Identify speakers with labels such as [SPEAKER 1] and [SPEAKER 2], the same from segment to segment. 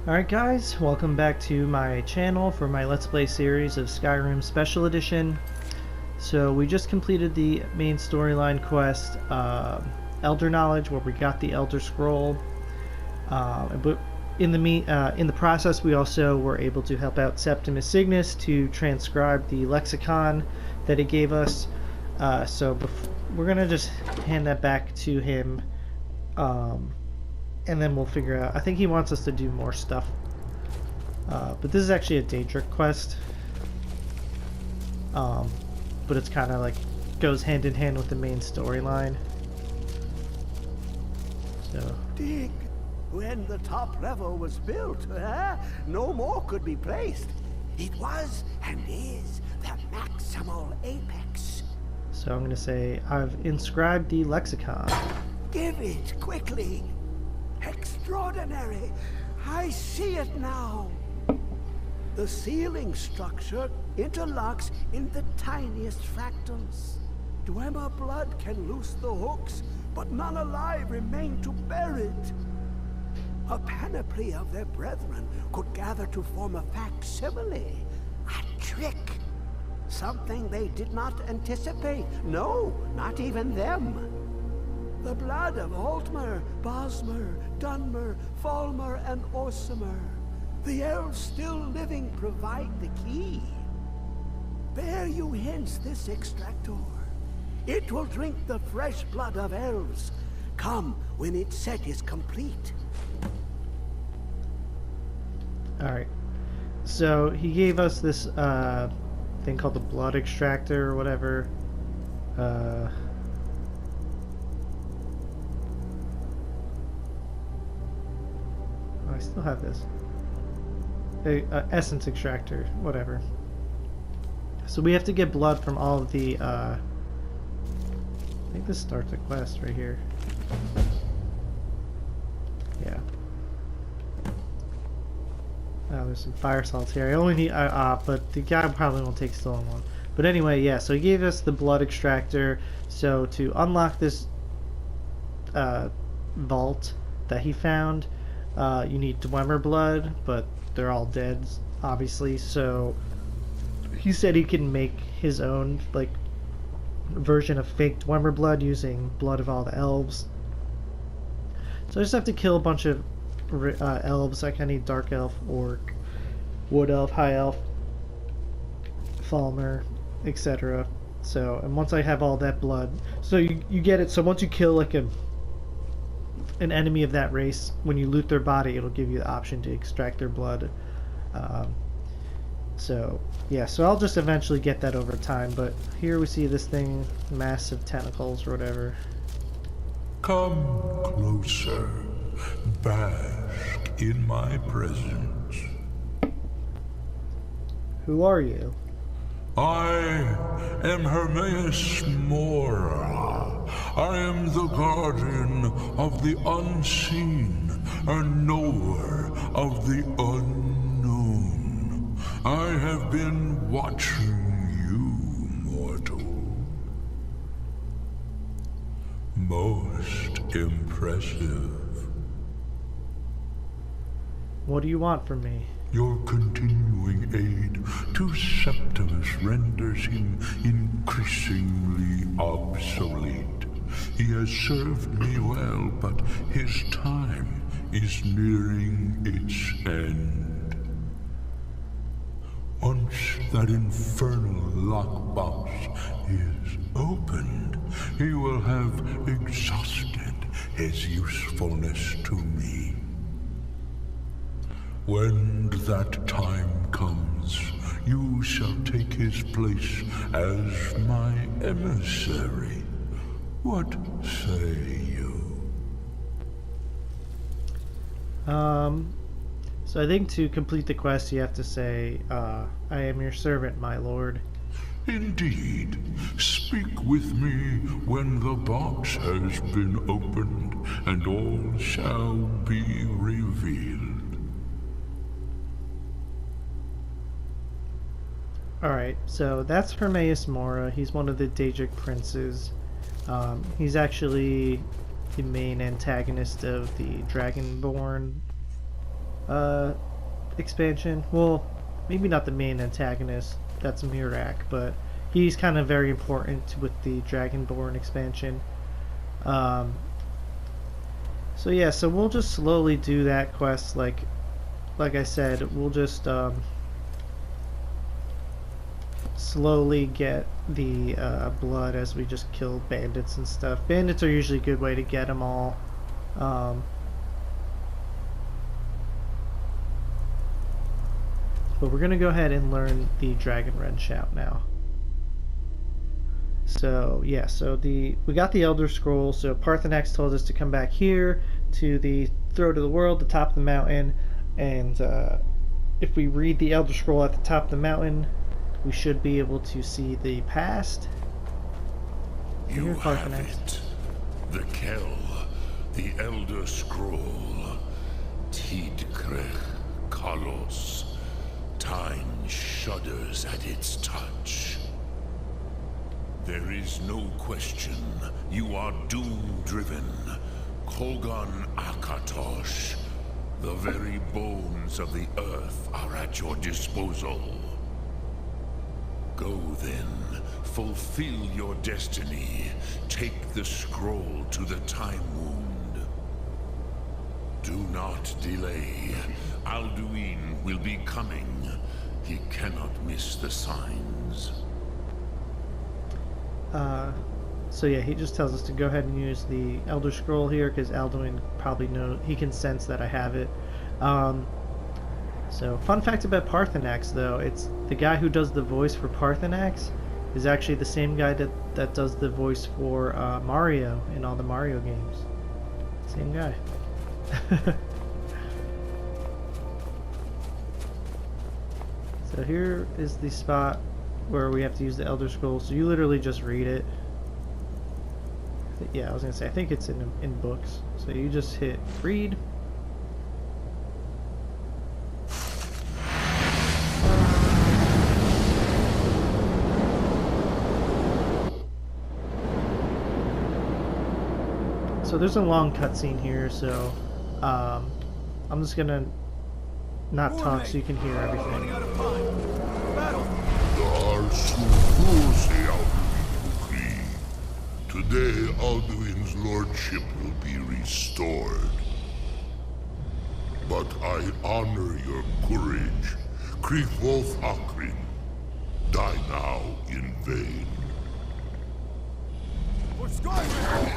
[SPEAKER 1] Alright guys, welcome back to my channel for my Let's Play series of Skyrim Special Edition. So we just completed the main storyline quest, Elder Knowledge, where we got the Elder Scroll. But in the process we also were able to help out Septimus Signus to transcribe the lexicon that he gave us. We're going to just hand that back to him. And then we'll figure out. I think he wants us to do more stuff. But this is actually a Daedric quest. But it's kind of like goes hand in hand with the main storyline. So.
[SPEAKER 2] Dig. When the top level was built, no more could be placed. It was and is the maximal apex.
[SPEAKER 1] So I'm going to say, I've inscribed the lexicon.
[SPEAKER 2] Give it quickly. Extraordinary! I see it now! The ceiling structure interlocks in the tiniest fractals. Dwemer blood can loose the hooks, but none alive remain to bear it. A panoply of their brethren could gather to form a facsimile. A trick! Something they did not anticipate. No, not even them. The blood of Altmer, Bosmer, Dunmer, Falmer, and Orsimer. The elves still living provide the key. Bear you hence this extractor. It will drink the fresh blood of elves. Come when its set is complete.
[SPEAKER 1] Alright. So he gave us this thing called the blood extractor or whatever. I still have this. Essence extractor, whatever. So we have to get blood from all of the, I think this starts a quest right here. Yeah. Oh, there's some fire salts here. I only need, but the guy probably won't take stolen one. But anyway, yeah, so he gave us the blood extractor. So to unlock this, vault that he found, you need Dwemer blood, but they're all dead, obviously. So he said he can make his own like version of fake Dwemer blood using blood of all the elves. So I just have to kill a bunch of elves. Like I need dark elf, orc, wood elf, high elf, falmer, etc. So, and once I have all that blood, so you get it. So once you kill like an enemy of that race, when you loot their body, it'll give you the option to extract their blood. So yeah, so I'll just eventually get that over time, but here we see this thing, massive tentacles or whatever.
[SPEAKER 3] Come closer, bask in my presence.
[SPEAKER 1] Who are you?
[SPEAKER 3] I am Hermaeus Mora. I am the guardian of the unseen, a knower of the unknown. I have been watching you, mortal. Most impressive.
[SPEAKER 1] What do you want from me?
[SPEAKER 3] Your continuing aid to Septimus renders him increasingly obsolete. He has served me well, but his time is nearing its end. Once that infernal lockbox is opened, he will have exhausted his usefulness to me. When that time comes, you shall take his place as my emissary. What say you?
[SPEAKER 1] So I think to complete the quest you have to say, I am your servant, my lord.
[SPEAKER 3] Indeed. Speak with me when the box has been opened, and all shall be revealed.
[SPEAKER 1] Alright, so that's Hermaeus Mora. He's one of the Daedric princes. He's actually the main antagonist of the Dragonborn expansion. Well, maybe not the main antagonist. That's Mirak, but he's kind of very important with the Dragonborn expansion. So yeah, so we'll just slowly do that quest. Like I said, we'll just slowly get the blood as we just kill bandits and stuff. Bandits are usually a good way to get them all. But we're gonna go ahead and learn the Dragon Ren shout now. So yeah, so we got the Elder Scroll. So Parthenax told us to come back here to the throat of the world, the top of the mountain, and if we read the Elder Scroll at the top of the mountain, we should be able to see the past.
[SPEAKER 3] You have it. The Kell, the Elder Scroll. Tidkrech Kalos. Time shudders at its touch. There is no question. You are doom-driven. Kogan Akatosh. The very bones of the earth are at your disposal. Go then. Fulfill your destiny. Take the scroll to the Time Wound. Do not delay. Alduin will be coming. He cannot miss the signs.
[SPEAKER 1] So yeah, he just tells us to go ahead and use the Elder Scroll here because Alduin probably knows, he can sense that I have it. So fun fact about Parthenax though, it's the guy who does the voice for Parthenax is actually the same guy that does the voice for Mario in all the Mario games. Same guy. So here is the spot where we have to use the Elder Scroll. So you literally just read it. Yeah, I was gonna say I think it's in books. So you just hit read. So there's a long cutscene here, so I'm just gonna not talk so you can hear everything.
[SPEAKER 3] Today, Alduin's lordship will be restored. But I honor your courage. Krithwolf Akrin. Die now in vain.
[SPEAKER 2] For Skyrim!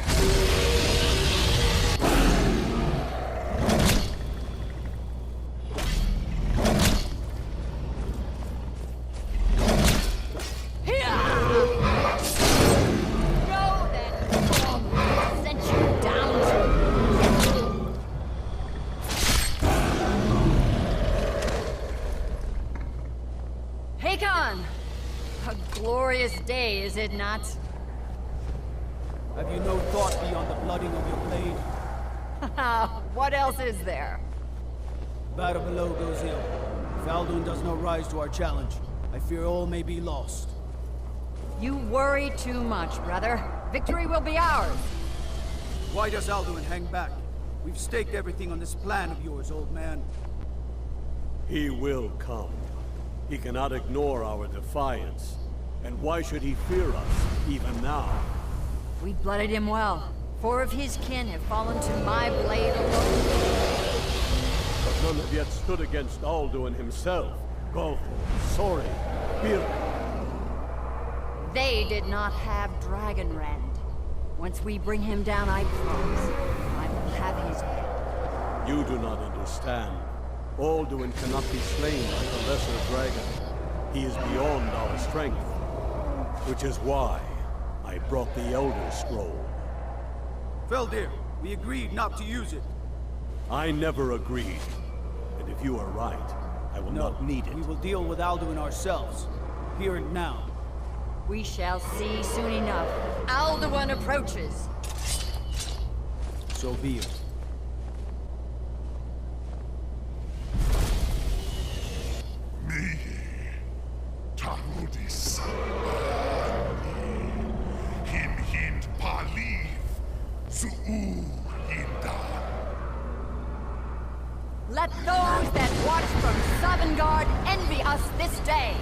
[SPEAKER 4] Day, is it not?
[SPEAKER 5] Have you no thought beyond the blooding of your blade?
[SPEAKER 4] What else is there?
[SPEAKER 5] Battle below goes ill. If Alduin does not rise to our challenge, I fear all may be lost.
[SPEAKER 4] You worry too much, brother. Victory will be ours.
[SPEAKER 5] Why does Alduin hang back? We've staked everything on this plan of yours, old man.
[SPEAKER 6] He will come. He cannot ignore our defiance. And why should he fear us, even now?
[SPEAKER 4] We blooded him well. 4 of his kin have fallen to my blade alone.
[SPEAKER 6] But none have yet stood against Alduin himself. Golfo, Sori, Bir.
[SPEAKER 4] They did not have Dragon Rend. Once we bring him down, I promise, I will have his head.
[SPEAKER 6] You do not understand. Alduin cannot be slain like the lesser dragon. He is beyond our strength. Which is why I brought the Elder Scroll.
[SPEAKER 5] Feldir, we agreed not to use it.
[SPEAKER 6] I never agreed. And if you are right, I will not need it.
[SPEAKER 5] We will deal with Alduin ourselves. Here and now.
[SPEAKER 4] We shall see soon enough. Alduin approaches.
[SPEAKER 5] So be it.
[SPEAKER 3] Me, Tarudis. Himhind Paliv, Zuu Hinda.
[SPEAKER 4] Let those that watch from Sovngarde envy us this day.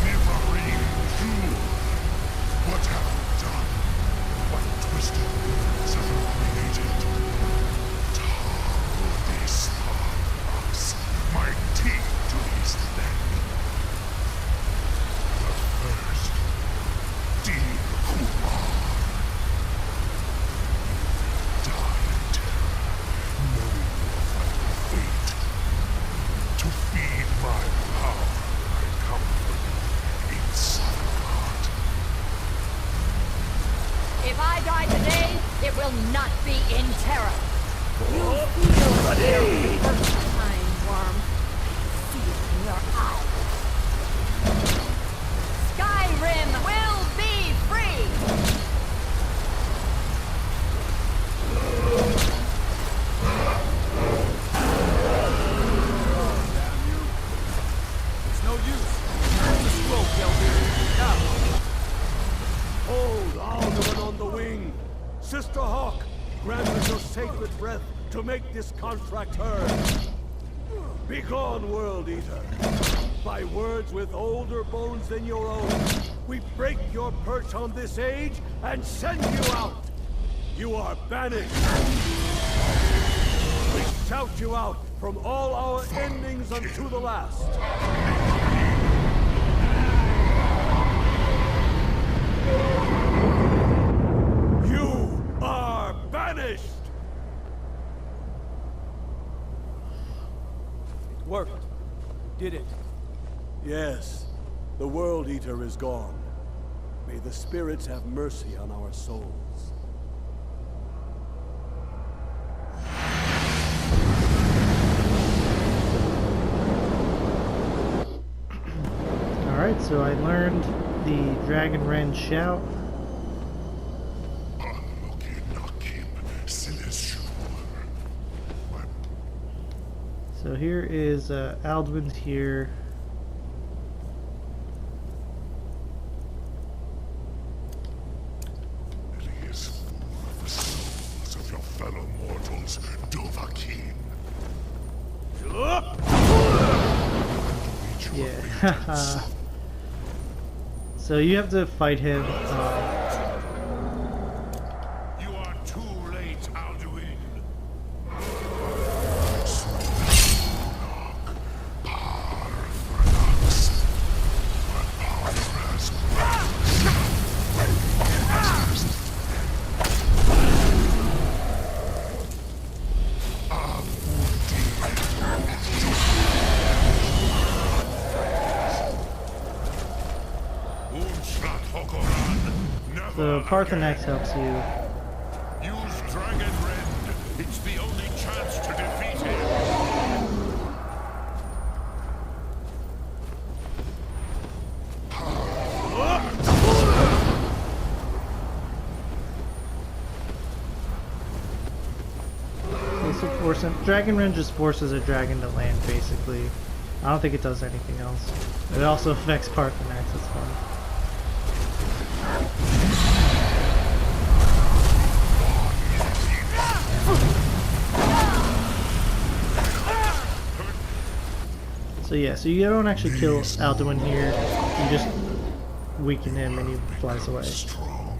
[SPEAKER 3] Never-Green Jewel! What have you done? What twisted words have you created? Tar these sparks, my teeth to his neck. But first, dear Kumar, die in terror, knowing your final fate. To feed my power, I come for you in Sovngarde.
[SPEAKER 4] If I die today, it will not be in terror. You'll feel the first time, worm. See it in your eyes. Skyrim will be free!
[SPEAKER 5] It's no use. It's a scroll, Kelvin. Now.
[SPEAKER 6] Hold Alduin on the wing! Sister Hawk, grant us your sacred breath to make this contract heard. Begone, World Eater! By words with older bones than your own, we break your perch on this age and send you out! You are banished! We shout you out from all our endings unto the last! You are banished!
[SPEAKER 5] It worked. Did it?
[SPEAKER 6] Yes, the World Eater is gone. May the spirits have mercy on our souls.
[SPEAKER 1] Alright, so I learned the Dragon Ren shout. So here is Alduin's here.
[SPEAKER 3] It is full of the souls of your fellow mortals, Dovahkiin.
[SPEAKER 1] Yeah. So you have to fight him.
[SPEAKER 3] You are too late, Alduin.
[SPEAKER 1] So Parthenax helps you.
[SPEAKER 3] Use Dragon Rend. It's the only chance to defeat him.
[SPEAKER 1] This will force him. Dragon Ren just forces a dragon to land, basically. I don't think it does anything else. It also affects Parthenax. That's fun. So yeah, so you don't actually kill Alduin here, you just weaken him and he flies away.
[SPEAKER 3] Strong.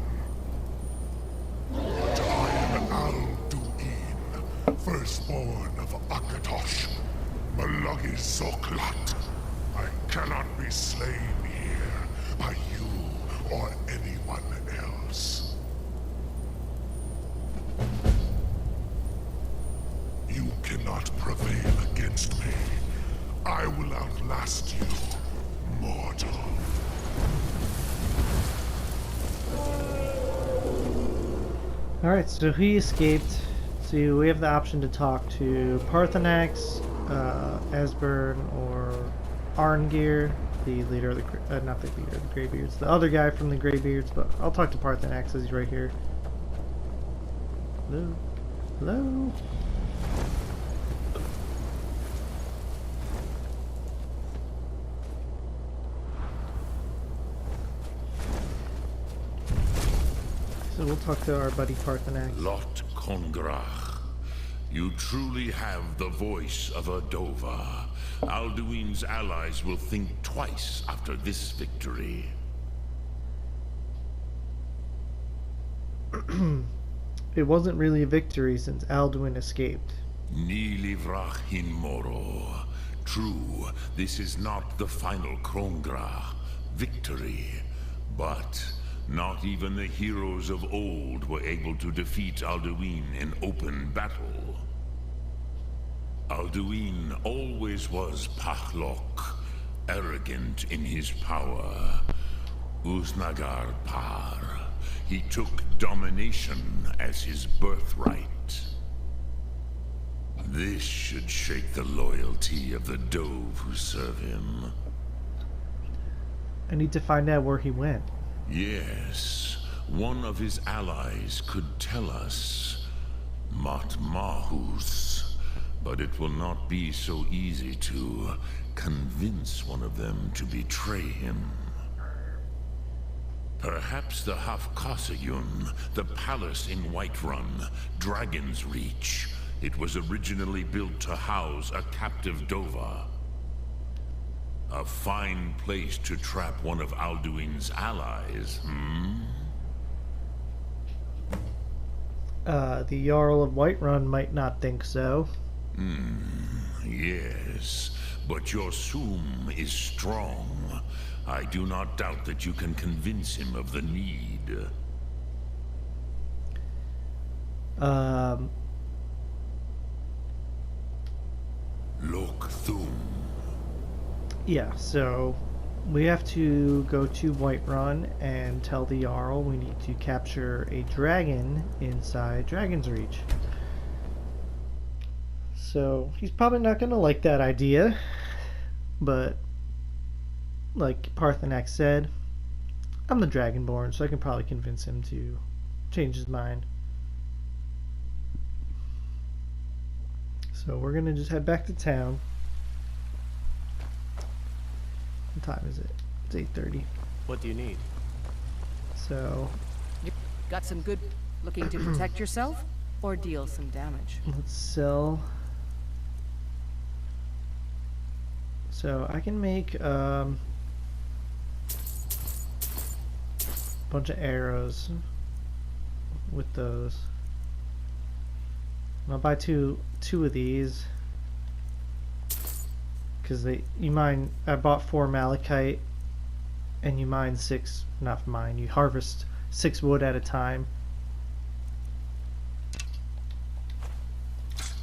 [SPEAKER 3] But I am Alduin, firstborn of Akatosh, Malagi Zoklat. I cannot be slain here by you or anyone else. You cannot prevail against me. I will outlast you, mortal.
[SPEAKER 1] Alright, so he escaped. So we have the option to talk to Parthenax, Esbern, or Arngir, the leader of the, not the leader of the Greybeards, the other guy from the Greybeards, but I'll talk to Parthenax as he's right here. Hello? Hello? we'll talk to our buddy Parthenax.
[SPEAKER 3] Lot Kongrach. You truly have the voice of a Dova. Alduin's allies will think twice after this victory.
[SPEAKER 1] It wasn't really a victory since Alduin escaped.
[SPEAKER 3] Ni livrach hin moro. True, this is not the final Krongra victory, but not even the heroes of old were able to defeat Alduin in open battle. Alduin always was Pachlok, arrogant in his power. Uznagar Par. He took domination as his birthright. This should shake the loyalty of the Dove who serve him.
[SPEAKER 1] I need to find out where he went.
[SPEAKER 3] Yes, one of his allies could tell us. Matmahus. But it will not be so easy to convince one of them to betray him. Perhaps the Hafkasayun, the palace in Whiterun, Dragon's Reach. It was originally built to house a captive Dova. A fine place to trap one of Alduin's allies, hmm?
[SPEAKER 1] The Jarl of Whiterun might not think so.
[SPEAKER 3] Yes, but your Sum is strong. I do not doubt that you can convince him of the need. Lok Thum.
[SPEAKER 1] Yeah, so we have to go to Whiterun and tell the Jarl we need to capture a dragon inside Dragon's Reach. So he's probably not going to like that idea, but like Parthenax said, I'm the Dragonborn, so I can probably convince him to change his mind. So we're going to just head back to town. What time is it? It's 8:30.
[SPEAKER 5] What do you need?
[SPEAKER 1] So
[SPEAKER 7] You got some good looking to protect yourself or deal some damage?
[SPEAKER 1] let's sell. So I can make a bunch of arrows with those. And I'll buy two of these because you mine. I bought 4 malachite, and you mine 6. Not mine. You harvest 6 wood at a time.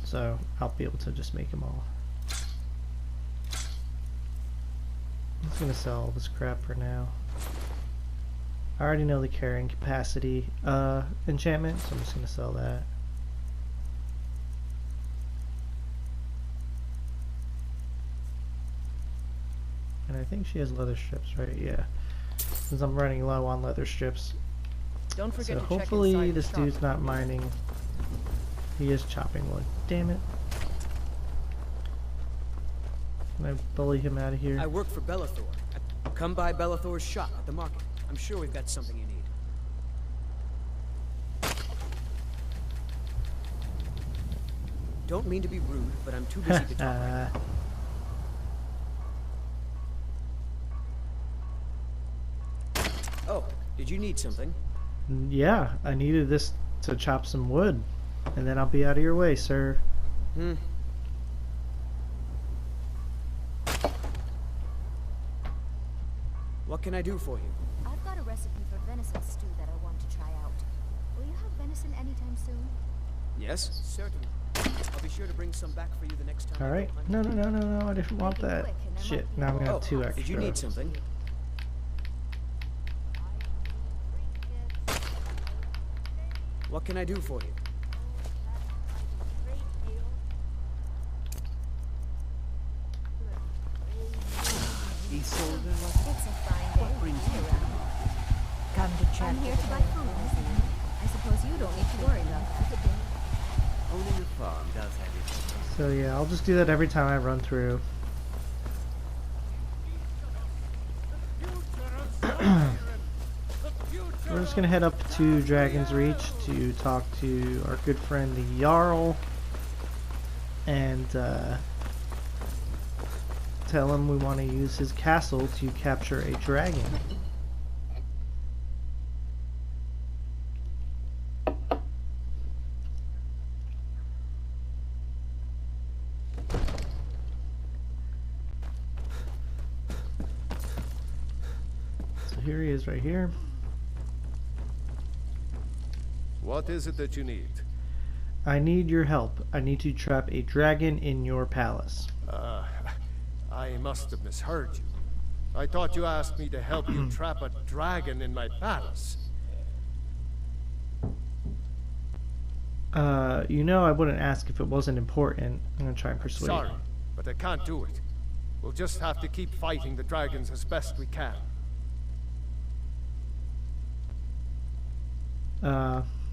[SPEAKER 1] So I'll be able to just make them all. I'm just gonna sell all this crap for now. I already know the carrying capacity enchantment, so I'm just gonna sell that. And I think she has leather strips, right? Yeah. Since I'm running low on leather strips.
[SPEAKER 7] Don't forget
[SPEAKER 1] So
[SPEAKER 7] to check
[SPEAKER 1] hopefully
[SPEAKER 7] inside the
[SPEAKER 1] this
[SPEAKER 7] shop.
[SPEAKER 1] dude's not mining. He is chopping wood. Damn it. Can I bully him out of here?
[SPEAKER 8] I work for Bellathor. Come by Bellathor's shop at the market. I'm sure we've got something you need. Don't mean to be rude, but I'm too busy to talk right now. Oh, did you need something?
[SPEAKER 1] Yeah, I needed this to chop some wood. And then I'll be out of your way, sir.
[SPEAKER 8] What can I do for you?
[SPEAKER 9] I've got a recipe for venison stew that I want to try out. Will you have venison anytime soon?
[SPEAKER 8] Yes, certainly. I'll be sure to bring some back for you the next time. I
[SPEAKER 1] Alright.
[SPEAKER 8] go hunting.
[SPEAKER 1] No, I didn't want that. Shit, now I'm gonna have 2 extra.
[SPEAKER 8] Did you need something? What can I do for you?
[SPEAKER 9] It's a fine day to be around.
[SPEAKER 4] Come to check.
[SPEAKER 9] I'm here to buy food. I suppose you don't need to worry about that.
[SPEAKER 10] Owning a farm does have its...
[SPEAKER 1] So yeah, I'll just do that every time I run through. Where just gonna head up to Dragon's Reach to talk to our good friend the Jarl and tell him we want to use his castle to capture a dragon. So here he is right here.
[SPEAKER 6] What is it that you need?
[SPEAKER 1] I need your help. I need to trap a dragon in your palace.
[SPEAKER 6] I must have misheard you. I thought you asked me to help you trap a dragon in my palace.
[SPEAKER 1] You know I wouldn't ask if it wasn't important. I'm gonna try and persuade.
[SPEAKER 6] Sorry, but I can't do it. We'll just have to keep fighting the dragons as best we can.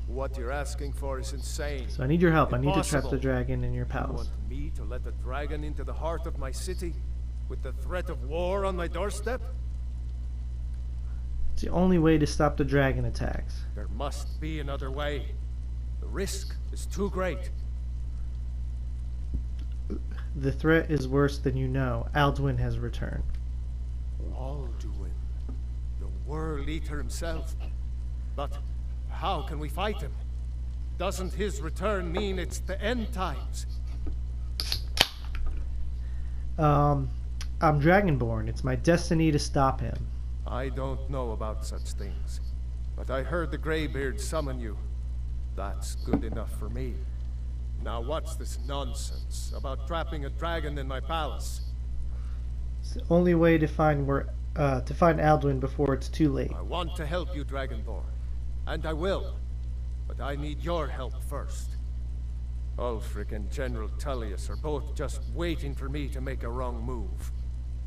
[SPEAKER 6] What you're asking for is insane.
[SPEAKER 1] So I need your help. I need to trap
[SPEAKER 6] Impossible.
[SPEAKER 1] the dragon in your
[SPEAKER 6] You
[SPEAKER 1] palace.
[SPEAKER 6] want me to let the dragon into the heart of my city? With the threat of war on my doorstep?
[SPEAKER 1] It's the only way to stop the dragon attacks.
[SPEAKER 6] There must be another way. The risk is too great.
[SPEAKER 1] The threat is worse than you know. Alduin has returned.
[SPEAKER 6] Alduin, the World Eater himself. But how can we fight him? Doesn't his return mean it's the end times?
[SPEAKER 1] I'm Dragonborn. It's my destiny to stop him.
[SPEAKER 6] I don't know about such things, but I heard the Greybeard summon you. That's good enough for me. Now what's this nonsense about trapping a dragon in my palace?
[SPEAKER 1] It's the only way to find Alduin before it's too late.
[SPEAKER 6] I want to help you, Dragonborn, and I will, but I need your help first. Ulfric and General Tullius are both just waiting for me to make a wrong move.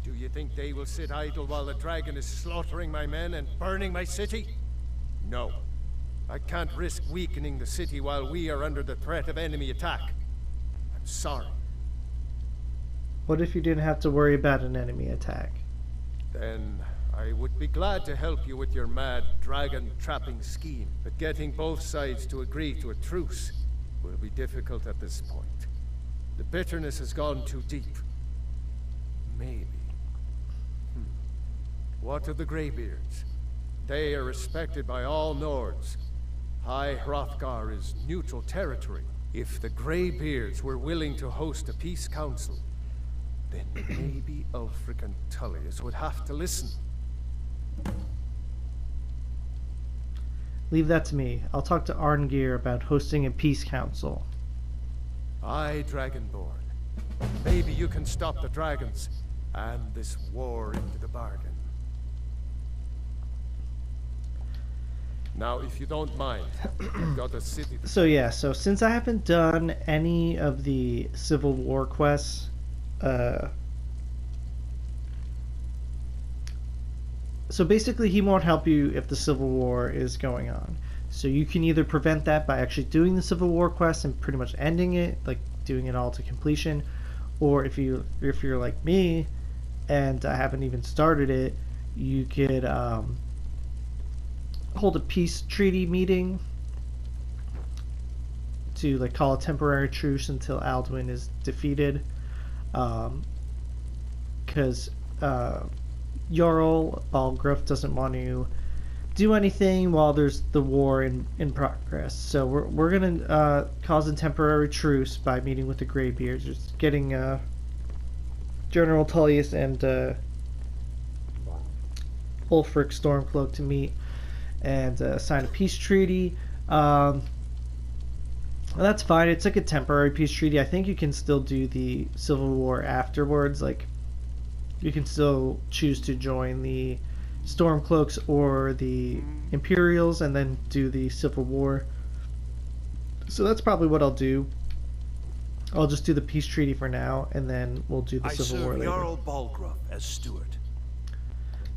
[SPEAKER 6] Do you think they will sit idle while the dragon is slaughtering my men and burning my city? No. I can't risk weakening the city while we are under the threat of enemy attack. I'm sorry.
[SPEAKER 1] What if you didn't have to worry about an enemy attack?
[SPEAKER 6] Then I would be glad to help you with your mad dragon trapping scheme, but getting both sides to agree to a truce will be difficult at this point. The bitterness has gone too deep. Maybe. What of the Greybeards? They are respected by all Nords. High Hrothgar is neutral territory. If the Greybeards were willing to host a peace council, then maybe Ulfric and Tullius would have to listen.
[SPEAKER 1] Leave that to me. I'll talk to Arngir about hosting a peace council.
[SPEAKER 6] Aye, Dragonborn. Maybe you can stop the dragons and this war into the bargain. Now, if you don't mind, I've got a city.
[SPEAKER 1] So yeah, so since I haven't done any of the Civil War quests, so basically he won't help you if the Civil War is going on. So you can either prevent that by actually doing the Civil War quest and pretty much ending it, like doing it all to completion, or if you're like me and I haven't even started it, you could hold a peace treaty meeting to like call a temporary truce until Alduin is defeated, because Jarl Balgruuf doesn't want to do anything while there's the war in progress. So we're gonna cause a temporary truce by meeting with the Greybeards, just getting General Tullius and Ulfric Stormcloak to meet and sign a peace treaty. Well, that's fine. It's like a temporary peace treaty. I think you can still do the Civil War afterwards. Like, you can still choose to join the Stormcloaks or the Imperials and then do the Civil War. So that's probably what I'll do. I'll just do the peace treaty for now, and then we'll do the Civil War later.
[SPEAKER 11] Jarl Balgruuf as steward.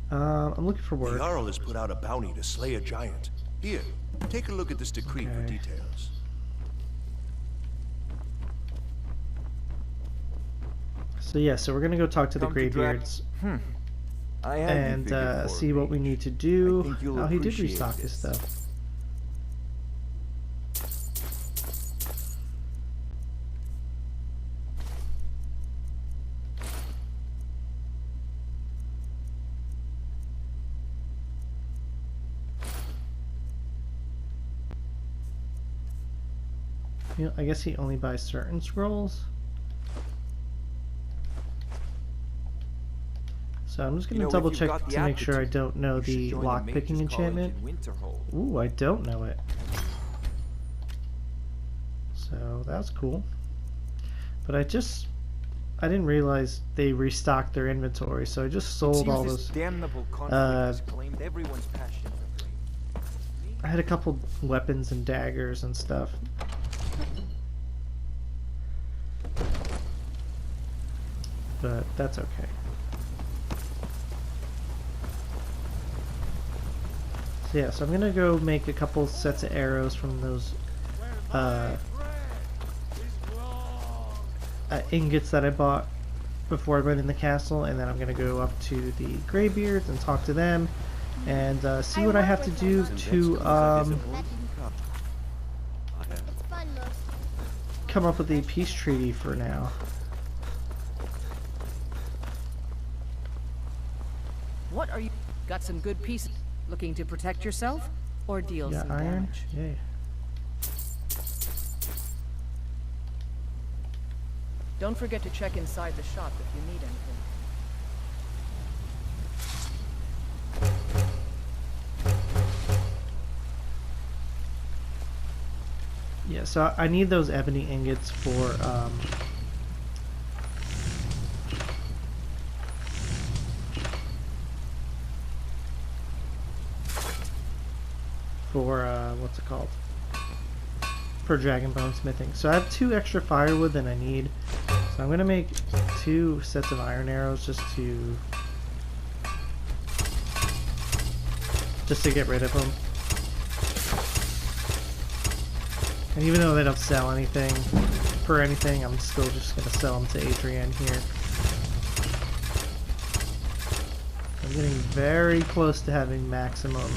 [SPEAKER 1] I'm looking for work.
[SPEAKER 11] The Jarl has put out a bounty to slay a giant. Here, take a look at this decree for
[SPEAKER 1] Okay.
[SPEAKER 11] details.
[SPEAKER 1] So yeah, so we're gonna go talk to the
[SPEAKER 12] Come to
[SPEAKER 1] Greybeards. and see what we need to do. Oh, he did restock his stuff. You know, I guess he only buys certain scrolls. So I'm just going to double check to make sure I don't know the lockpicking enchantment. Ooh, I don't know it. So that's cool. But I didn't realize they restocked their inventory, so I just sold all those. I had a couple weapons and daggers and stuff. But that's okay. So yeah, so I'm gonna go make a couple sets of arrows from those ingots that I bought before I went in the castle, and then I'm gonna go up to the Greybeards and talk to them and see what I have to do to come up with a peace treaty for now.
[SPEAKER 7] What are you? Got some good pieces. Looking to protect yourself or deal some damage?
[SPEAKER 1] Yeah.
[SPEAKER 7] Don't forget to check inside the shop if you need anything.
[SPEAKER 1] Yeah, so I need those ebony ingots for what's it called? For dragon bone smithing. So I have 2 extra firewood than I need. So I'm gonna make 2 sets of iron arrows just to get rid of them. And even though they don't sell anything for anything, I'm still just gonna sell them to Adrienne here. I'm getting very close to having maximum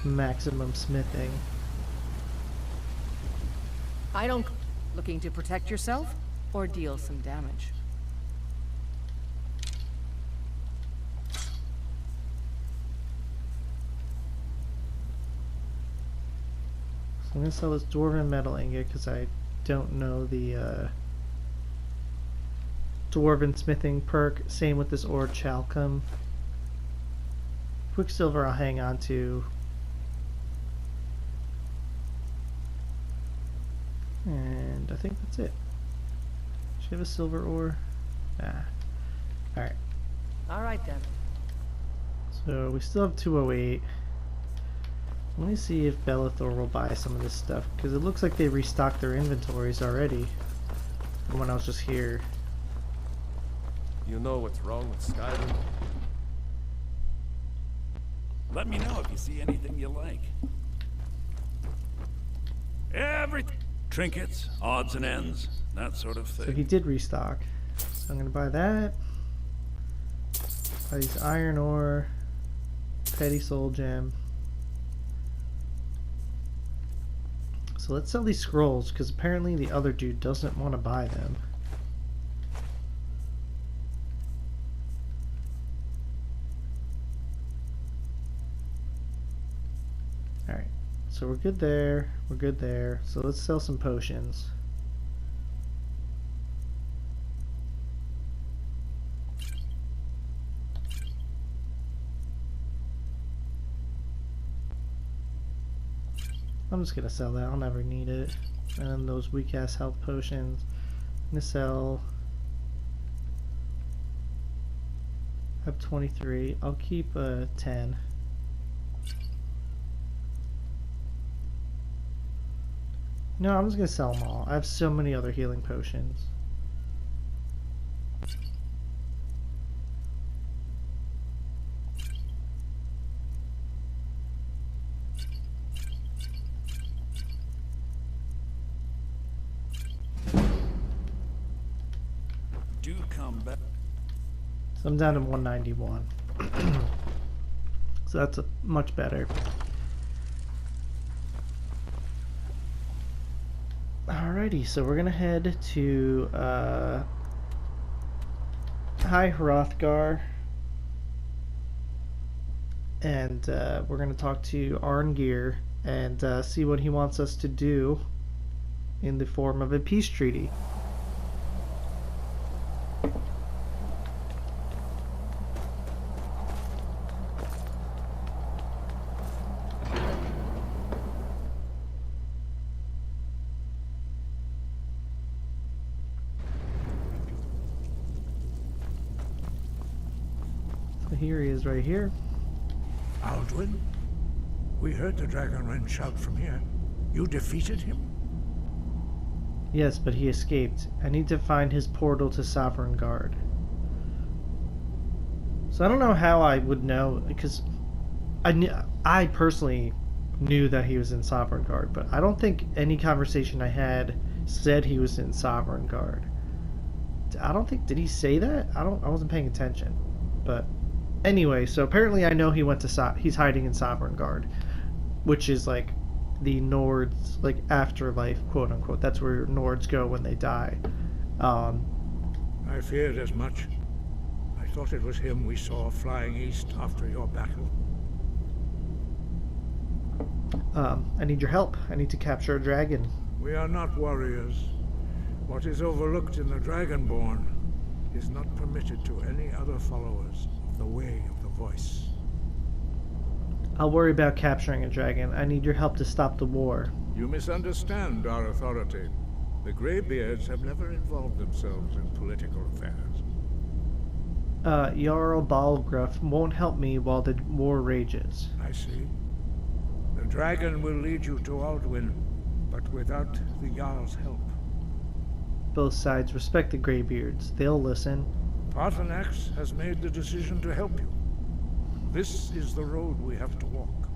[SPEAKER 1] maximum smithing.
[SPEAKER 7] I don't. Looking to protect yourself or deal some damage.
[SPEAKER 1] So I'm gonna sell this dwarven metal ingot because I don't know the dwarven smithing perk. Same with this ore chalcum. Quicksilver I'll hang on to. And I think that's it. Should I have a silver ore? Nah. Alright.
[SPEAKER 7] Alright then.
[SPEAKER 1] So we still have 208. Let me see if Bellathor will buy some of this stuff, because it looks like they restocked their inventories already from when I was just here.
[SPEAKER 12] You know what's wrong with Skyrim?
[SPEAKER 13] Let me know if you see anything you like. Everything. Trinkets, odds and ends, that sort of thing.
[SPEAKER 1] So he did restock. So I'm going to buy that. Buy these iron ore. Petty soul gem. So let's sell these scrolls, because apparently the other dude doesn't want to buy them. Alright, so we're good there, we're good there. So let's sell some potions. I'm just gonna sell that, I'll never need it. And those weak ass health potions. I'm gonna sell. I have 23. I'll keep 10. No, I'm just gonna sell them all. I have so many other healing potions.
[SPEAKER 13] do come back.
[SPEAKER 1] So I'm down to 191. So that's much better. Alrighty, so we're gonna head to High Hrothgar, and we're gonna talk to Arngeir and see what he wants us to do in the form of a peace treaty. So here he is right here.
[SPEAKER 14] Alduin? We heard the Dragonrend shout from here. You defeated him?
[SPEAKER 1] Yes, but he escaped. I need to find his portal to Sovngarde. So I don't know how I would know, because I personally knew that he was in Sovngarde, but I don't think any conversation I had said he was in Sovngarde. I don't think, did he say that? I wasn't paying attention. But anyway, so apparently I know he went to he's hiding in Sovngarde, which is like the Nords, like afterlife, quote unquote. That's where Nords go when they die.
[SPEAKER 14] I feared as much. I thought it was him we saw flying east after your battle.
[SPEAKER 1] I need your help. I need to capture a dragon.
[SPEAKER 14] We are not warriors. What is overlooked in the Dragonborn is not permitted to any other followers of the Way of the Voice.
[SPEAKER 1] I'll worry about capturing a dragon. I need your help to stop the war.
[SPEAKER 14] You misunderstand our authority. The Greybeards have never involved themselves in political affairs.
[SPEAKER 1] Jarl Balgruuf won't help me while the war rages.
[SPEAKER 14] I see. The dragon will lead you to Alduin, but without the Jarl's help.
[SPEAKER 1] Both sides respect the Greybeards. They'll listen.
[SPEAKER 14] Paarthurnax has made the decision to help you. This is the road we have to walk.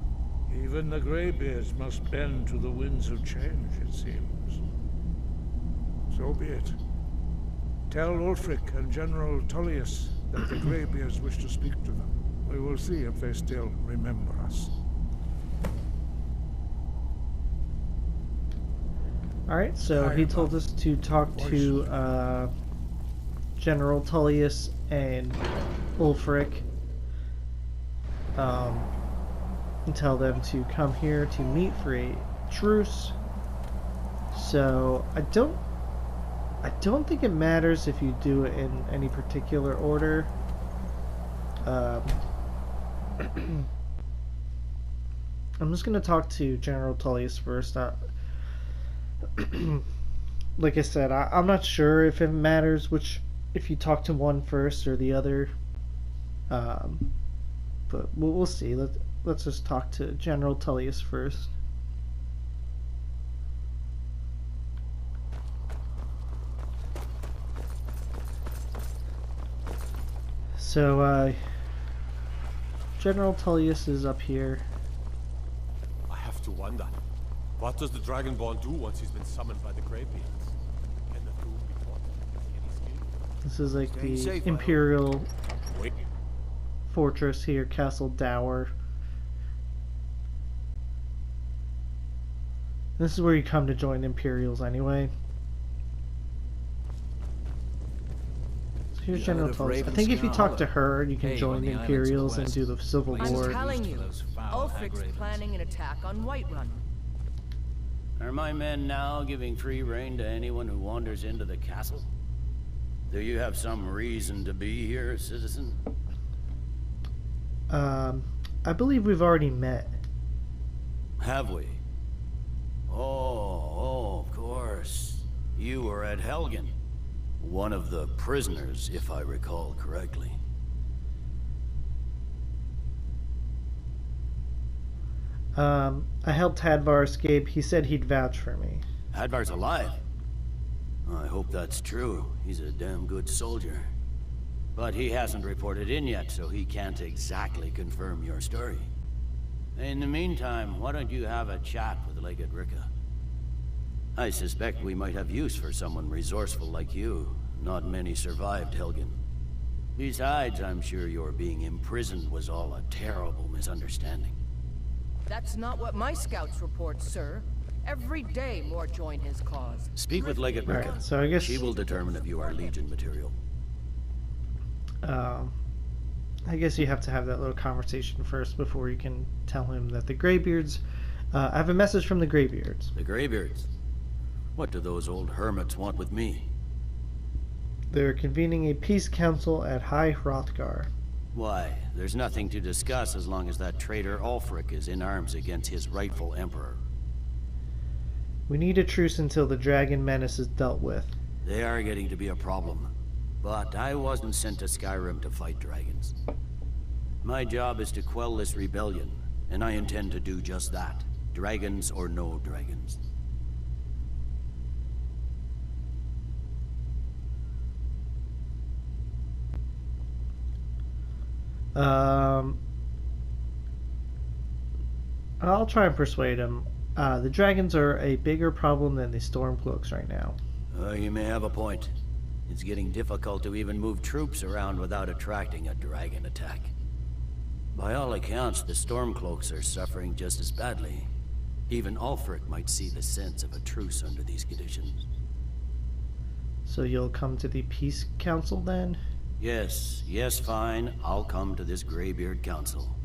[SPEAKER 14] Even the Greybeards must bend to the winds of change, it seems. So be it. Tell Ulfric and General Tullius that the Greybeards wish to speak to them. We will see if they still remember us.
[SPEAKER 1] Alright, so he told us to talk to General Tullius and Ulfric. And tell them to come here to meet for a truce. So I don't think it matters if you do it in any particular order. I'm just gonna talk to General Tullius first. Like I said, I'm not sure if it matters if you talk to one first or the other. But we'll see. Let's just talk to General Tullius first. So, General Tullius is up here.
[SPEAKER 12] I have to wonder, what does the Dragonborn do once he's been summoned by the Greybeards? Can the two be taught?
[SPEAKER 1] This is like the Imperial fortress here, Castle Dower. This is where you come to join Imperials anyway. So here's General Tullius. I think if you talk to her, you can join the Imperials and do the Civil War.
[SPEAKER 7] I'm telling you, Ulfric's planning an attack on Whiterun.
[SPEAKER 15] Are my men now giving free rein to anyone who wanders into the castle? Do you have some reason to be here, citizen?
[SPEAKER 1] I believe we've already met.
[SPEAKER 15] Have we? Oh, of course. You were at Helgen. One of the prisoners, if I recall correctly.
[SPEAKER 1] I helped Hadvar escape. He said he'd vouch for me.
[SPEAKER 15] Hadvar's alive? I hope that's true. He's a damn good soldier. But he hasn't reported in yet, so he can't exactly confirm your story. In the meantime, why don't you have a chat with Legate Ricka? I suspect we might have use for someone resourceful like you. Not many survived, Helgen. Besides, I'm sure your being imprisoned was all a terrible misunderstanding.
[SPEAKER 7] That's not what my scouts report, sir. Every day more join his cause.
[SPEAKER 15] Speak with Legate Ricka.
[SPEAKER 1] Right, so I guess
[SPEAKER 15] she will determine if you are Legion material.
[SPEAKER 1] I guess you have to have that little conversation first before you can tell him that the Greybeards... I have a message from the Greybeards.
[SPEAKER 15] The Greybeards? What do those old hermits want with me?
[SPEAKER 1] They're convening a peace council at High Hrothgar.
[SPEAKER 15] Why? There's nothing to discuss as long as that traitor Ulfric is in arms against his rightful emperor.
[SPEAKER 1] We need a truce until the dragon menace is dealt with.
[SPEAKER 15] They are getting to be a problem. But I wasn't sent to Skyrim to fight dragons. My job is to quell this rebellion, and I intend to do just that. Dragons or no dragons.
[SPEAKER 1] I'll try and persuade him. The dragons are a bigger problem than the Stormcloaks right now.
[SPEAKER 15] You may have a point. It's getting difficult to even move troops around without attracting a dragon attack. By all accounts, the Stormcloaks are suffering just as badly. Even Ulfric might see the sense of a truce under these conditions.
[SPEAKER 1] So you'll come to the Peace Council then?
[SPEAKER 15] Yes, fine. I'll come to this Greybeard Council.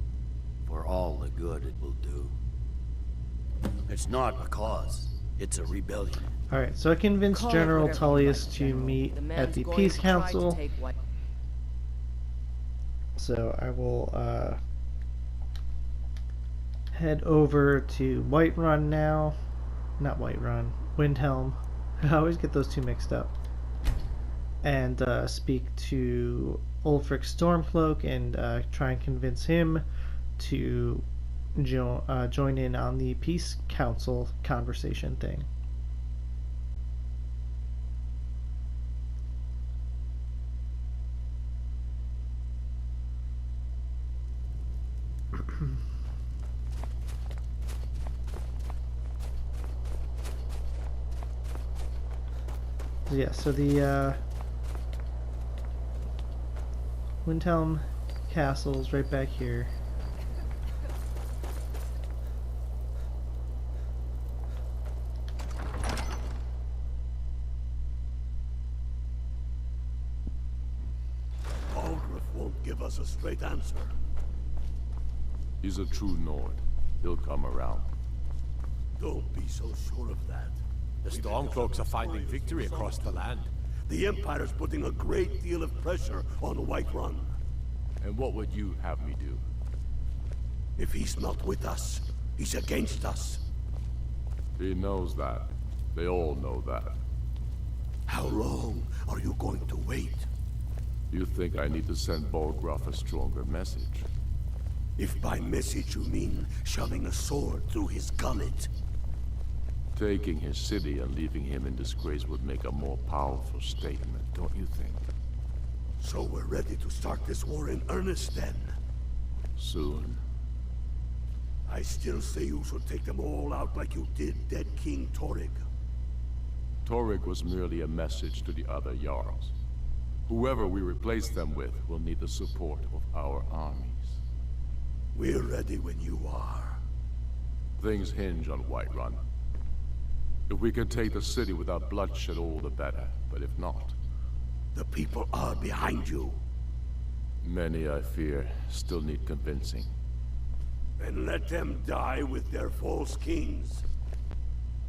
[SPEAKER 15] For all the good it will do. It's not a cause. It's a rebellion.
[SPEAKER 1] Alright, so I convinced General Tullius to meet at the Peace Council. So I will head over to Whiterun now. Not Whiterun, Windhelm. I always get those two mixed up. And speak to Ulfric Stormcloak and try and convince him to join in on the Peace Council conversation thing. Yeah, so the Windhelm Castle is right back here.
[SPEAKER 6] Aldrich won't give us a straight answer.
[SPEAKER 12] He's a true Nord. He'll come around.
[SPEAKER 6] Don't be so sure of that.
[SPEAKER 12] The Stormcloaks are finding victory across the land.
[SPEAKER 6] The Empire's putting a great deal of pressure on Whiterun.
[SPEAKER 12] And what would you have me do?
[SPEAKER 6] If he's not with us, he's against us.
[SPEAKER 12] He knows that. They all know that.
[SPEAKER 6] How long are you going to wait?
[SPEAKER 12] You think I need to send Bolgraf a stronger message?
[SPEAKER 6] If by message you mean shoving a sword through his gullet.
[SPEAKER 12] Taking his city and leaving him in disgrace would make a more powerful statement, don't you think?
[SPEAKER 6] So we're ready to start this war in earnest then?
[SPEAKER 12] Soon.
[SPEAKER 6] I still say you should take them all out like you did dead King Torrig.
[SPEAKER 12] Torrig was merely a message to the other Jarls. Whoever we replace them with will need the support of our armies.
[SPEAKER 6] We're ready when you are.
[SPEAKER 12] Things hinge on Whiterun. If we can take the city without bloodshed, all the better. But if not...
[SPEAKER 6] The people are behind you.
[SPEAKER 12] Many, I fear, still need convincing.
[SPEAKER 6] And let them die with their false kings.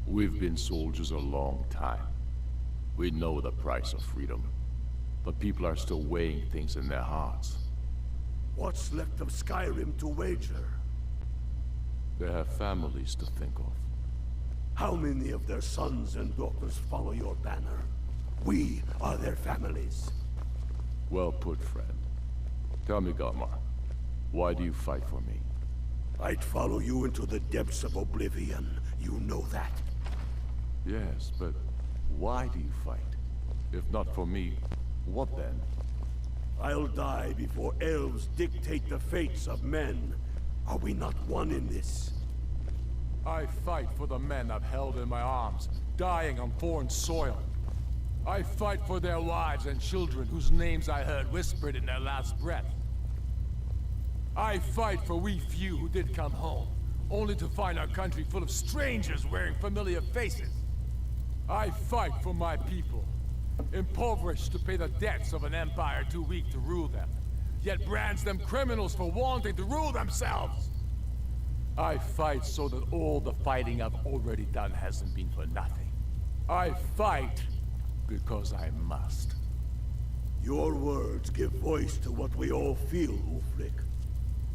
[SPEAKER 12] We've been soldiers a long time. We know the price of freedom. But people are still weighing things in their hearts.
[SPEAKER 6] What's left of Skyrim to wager?
[SPEAKER 12] They have families to think of.
[SPEAKER 6] How many of their sons and daughters follow your banner? We are their families.
[SPEAKER 12] Well put, friend. Tell me, Galmar, why do you fight for me?
[SPEAKER 6] I'd follow you into the depths of oblivion. You know that.
[SPEAKER 12] Yes, but why do you fight? If not for me, what then?
[SPEAKER 6] I'll die before elves dictate the fates of men. Are we not one in this?
[SPEAKER 12] I fight for the men I've held in my arms, dying on foreign soil. I fight for their wives and children whose names I heard whispered in their last breath. I fight for we few who did come home, only to find our country full of strangers wearing familiar faces. I fight for my people, impoverished to pay the debts of an empire too weak to rule them, yet brands them criminals for wanting to rule themselves. I fight so that all the fighting I've already done hasn't been for nothing. I fight because I must.
[SPEAKER 6] Your words give voice to what we all feel, Ulfric.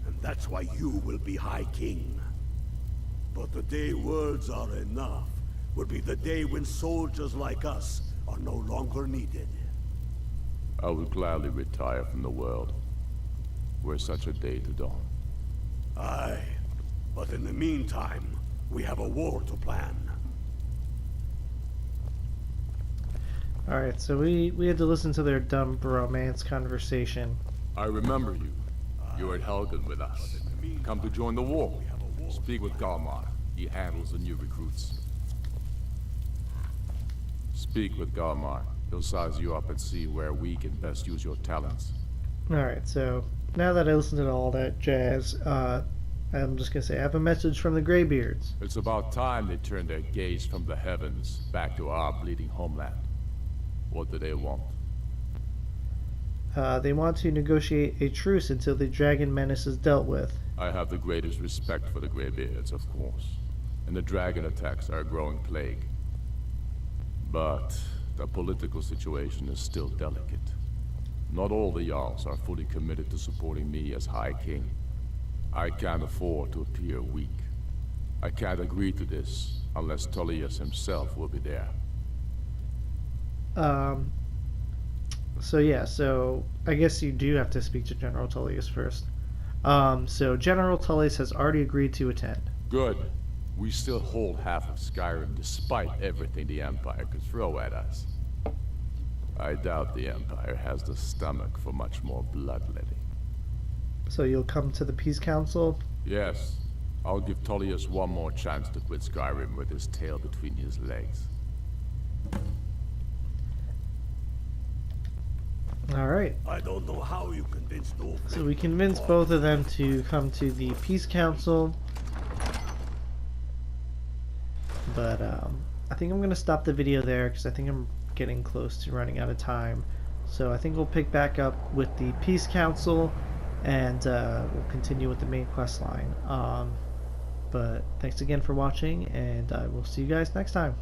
[SPEAKER 6] And that's why you will be High King. But the day words are enough will be the day when soldiers like us are no longer needed.
[SPEAKER 12] I would gladly retire from the world, were such a day to dawn.
[SPEAKER 6] Aye, but in the meantime, we have a war to plan.
[SPEAKER 1] Alright, so we had to listen to their dumb bromance conversation.
[SPEAKER 12] I remember you. You were at Helgen with us. Come to join the war. Speak with Galmar. He handles the new recruits. Speak with Galmar. He'll size you up and see where we can best use your talents.
[SPEAKER 1] Alright, so now that I listened to all that jazz, I'm just gonna say I have a message from the Greybeards.
[SPEAKER 12] It's about time they turned their gaze from the heavens back to our bleeding homeland. What do they want?
[SPEAKER 1] They want to negotiate a truce until the dragon menace is dealt with.
[SPEAKER 12] I have the greatest respect for the Greybeards, of course. And the dragon attacks are a growing plague. But the political situation is still delicate. Not all the Jarls are fully committed to supporting me as High King. I can't afford to appear weak. I can't agree to this unless Tullius himself will be there.
[SPEAKER 1] So I guess you do have to speak to General Tullius first. So General Tullius has already agreed to attend.
[SPEAKER 12] Good. We still hold half of Skyrim despite everything the Empire could throw at us. I doubt the Empire has the stomach for much more bloodletting.
[SPEAKER 1] So you'll come to the Peace Council?
[SPEAKER 12] Yes. I'll give Tullius one more chance to quit Skyrim with his tail between his legs.
[SPEAKER 1] Alright.
[SPEAKER 6] I don't know how you convinced Ulfric.
[SPEAKER 1] So we convinced both of them to come to the Peace Council. But I think I'm going to stop the video there because I think I'm getting close to running out of time. So I think we'll pick back up with the Peace Council and we'll continue with the main quest line. But thanks again for watching, and I will see you guys next time.